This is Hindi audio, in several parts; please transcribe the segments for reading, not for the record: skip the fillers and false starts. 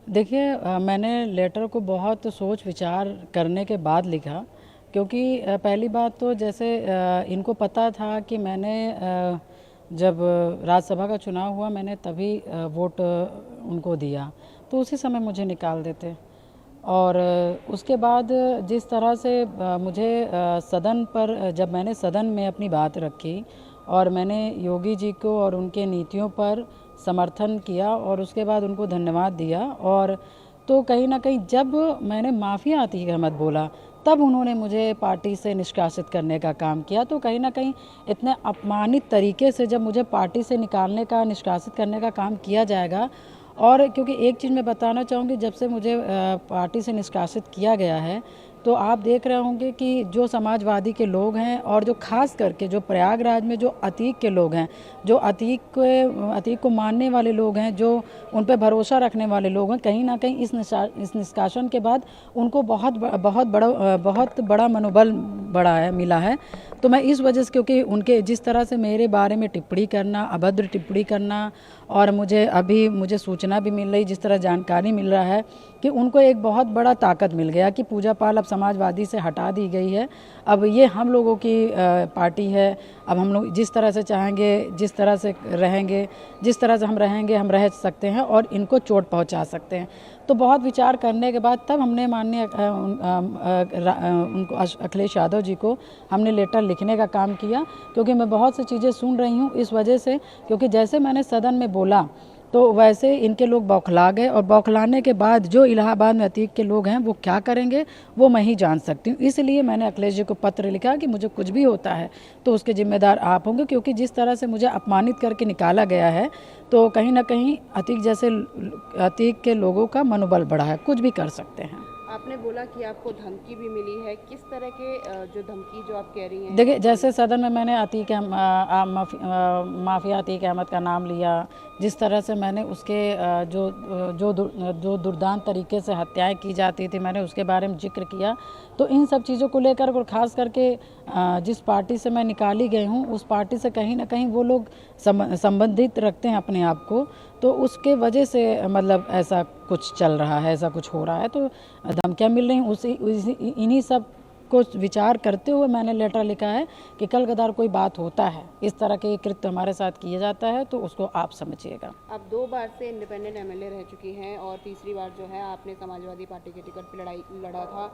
देखिए मैंने लेटर को बहुत सोच विचार करने के बाद लिखा, क्योंकि पहली बात तो जैसे इनको पता था कि मैंने जब राज्यसभा का चुनाव हुआ मैंने तभी वोट उनको दिया, तो उसी समय मुझे निकाल देते। और उसके बाद जिस तरह से मुझे सदन पर, जब मैंने सदन में अपनी बात रखी और मैंने योगी जी को और उनके नीतियों पर समर्थन किया और उसके बाद उनको धन्यवाद दिया, और तो कहीं ना कहीं जब मैंने माफिया अतीक अहमद बोला तब उन्होंने मुझे पार्टी से निष्कासित करने का काम किया। तो कहीं ना कहीं इतने अपमानित तरीके से जब मुझे पार्टी से निकालने का, निष्कासित करने का काम किया जाएगा, और क्योंकि एक चीज़ मैं बताना चाहूँगी, जब से मुझे पार्टी से निष्कासित किया गया है तो आप देख रहे होंगे कि जो समाजवादी के लोग हैं और जो खास करके जो प्रयागराज में जो अतीक के लोग हैं, जो अतीक को मानने वाले लोग हैं, जो उन पर भरोसा रखने वाले लोग हैं, कहीं ना कहीं इस निष्कासन के बाद उनको बहुत बड़ा मनोबल मिला है। तो मैं इस वजह से, क्योंकि उनके जिस तरह से मेरे बारे में टिप्पणी करना, अभद्र टिप्पणी करना, और मुझे सूचना भी मिल रही, जिस तरह जानकारी मिल रहा है कि उनको एक बहुत बड़ा ताकत मिल गया कि पूजा पाल अब समाजवादी से हटा दी गई है, अब ये हम लोगों की पार्टी है, अब हम लोग जिस तरह से चाहेंगे, जिस तरह से रहेंगे, जिस तरह से हम रहेंगे, हम रह सकते हैं और इनको चोट पहुंचा सकते हैं। तो बहुत विचार करने के बाद तब हमने माननीय उनको अखिलेश यादव जी को हमने लेटर लिखने का काम किया, क्योंकि मैं बहुत सी चीज़ें सुन रही हूँ इस वजह से, क्योंकि जैसे मैंने सदन में बोला तो वैसे इनके लोग बौखला गए, और बौखलाने के बाद जो इलाहाबाद में अतीक के लोग हैं वो क्या करेंगे वो मैं ही जान सकती हूँ। इसलिए मैंने अखिलेश जी को पत्र लिखा कि मुझे कुछ भी होता है तो उसके जिम्मेदार आप होंगे, क्योंकि जिस तरह से मुझे अपमानित करके निकाला गया है तो कहीं ना कहीं अतीक के लोगों का मनोबल बढ़ा है, कुछ भी कर सकते हैं। आपने बोला कि आपको धमकी भी मिली है, किस तरह के जो धमकी जो आप कह रही हैं? देखिए, जैसे सदन में मैंने माफिया अतीक अहमद का नाम लिया, जिस तरह से मैंने उसके जो दुर्दांत तरीके से हत्याएं की जाती थी मैंने उसके बारे में जिक्र किया, तो इन सब चीज़ों को लेकर, और ख़ास करके जिस पार्टी से मैं निकाली गई हूँ उस पार्टी से कहीं ना कहीं वो लोग संबंधित रखते हैं अपने आप को, तो उसके वजह से मतलब ऐसा कुछ चल रहा है, ऐसा कुछ हो रहा है, तो धमकियाँ मिल रही। इन्हीं सब को विचार करते हुए मैंने लेटर लिखा है कि कल कदार कोई बात होता है, इस तरह के कृत्य हमारे साथ किया जाता है तो उसको आप समझिएगा। आप 2 बार से इंडिपेंडेंट एमएलए रह चुकी हैं और तीसरी बार जो है आपने समाजवादी पार्टी के टिकट पर लड़ा था।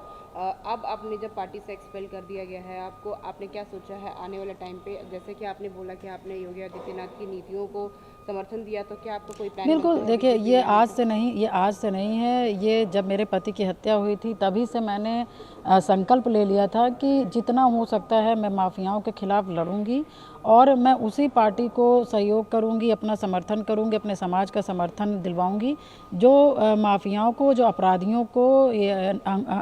अब आपने जब पार्टी से एक्सपेल कर दिया गया है आपने क्या सोचा है आने वाले टाइम पे? जैसे कि आपने बोला कि आपने योगी आदित्यनाथ की नीतियों को समर्थन दिया, तो क्या आपको कोई प्लान? बिल्कुल, देखिए ये आज से नहीं है, ये जब मेरे पति की हत्या हुई थी तभी से मैंने संकल्प ले लिया था कि जितना हो सकता है मैं माफियाओं के खिलाफ लड़ूंगी और मैं उसी पार्टी को सहयोग करूंगी, अपना समर्थन करूंगी, अपने समाज का समर्थन दिलवाऊंगी जो माफियाओं को, जो अपराधियों को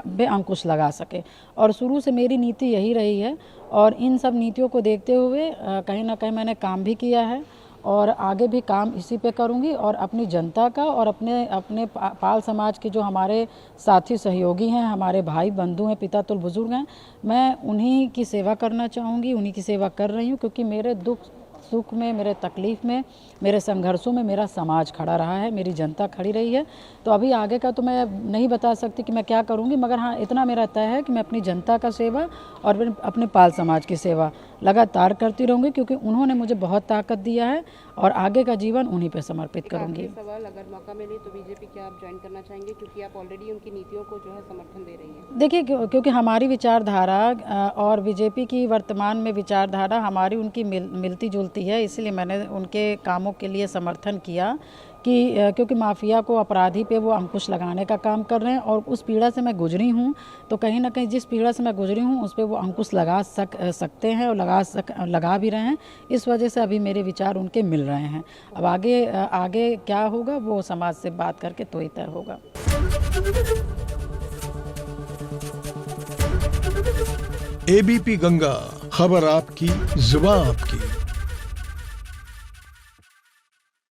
बेअंकुश लगा सके। और शुरू से मेरी नीति यही रही है, और इन सब नीतियों को देखते हुए कहीं ना कहीं मैंने काम भी किया है और आगे भी काम इसी पे करूंगी, और अपनी जनता का और अपने पाल समाज के जो हमारे साथी सहयोगी हैं, हमारे भाई बंधु हैं, पिता तुल्य बुजुर्ग हैं, मैं उन्हीं की सेवा करना चाहूँगी, उन्हीं की सेवा कर रही हूँ, क्योंकि मेरे दुख सुख में, मेरे तकलीफ़ में, मेरे संघर्षों में मेरा समाज खड़ा रहा है, मेरी जनता खड़ी रही है। तो अभी आगे का तो मैं नहीं बता सकती कि मैं क्या करूँगी, मगर हाँ इतना मेरा तय है कि मैं अपनी जनता का सेवा और अपने पाल समाज की सेवा लगातार करती रहूँगी, क्योंकि उन्होंने मुझे बहुत ताकत दिया है और आगे का जीवन उन्हीं पर समर्पित करूँगी। सवाल, अगर मौका मिले तो बीजेपी क्या आप ज्वाइन करना चाहेंगे, क्योंकि आप ऑलरेडी उनकी नीतियों को जो है समर्थन दे रही हैं? देखिए, क्योंकि हमारी विचारधारा और बीजेपी की वर्तमान में विचारधारा हमारी उनकी मिलती जुलती है, इसलिए मैंने उनके कामों के लिए समर्थन किया कि क्योंकि माफिया को, अपराधी पे वो अंकुश लगाने का काम कर रहे हैं, और उस पीड़ा से मैं गुजरी हूँ, तो कहीं ना कहीं जिस पीड़ा से मैं गुजरी हूँ उस पर वो अंकुश लगा सकते हैं और लगा भी रहे हैं। इस वजह से अभी मेरे विचार उनके मिल रहे हैं। अब आगे क्या होगा वो समाज से बात करके तो ही तय होगा। एबीपी गंगा, खबर आपकी, जुबान आपकी।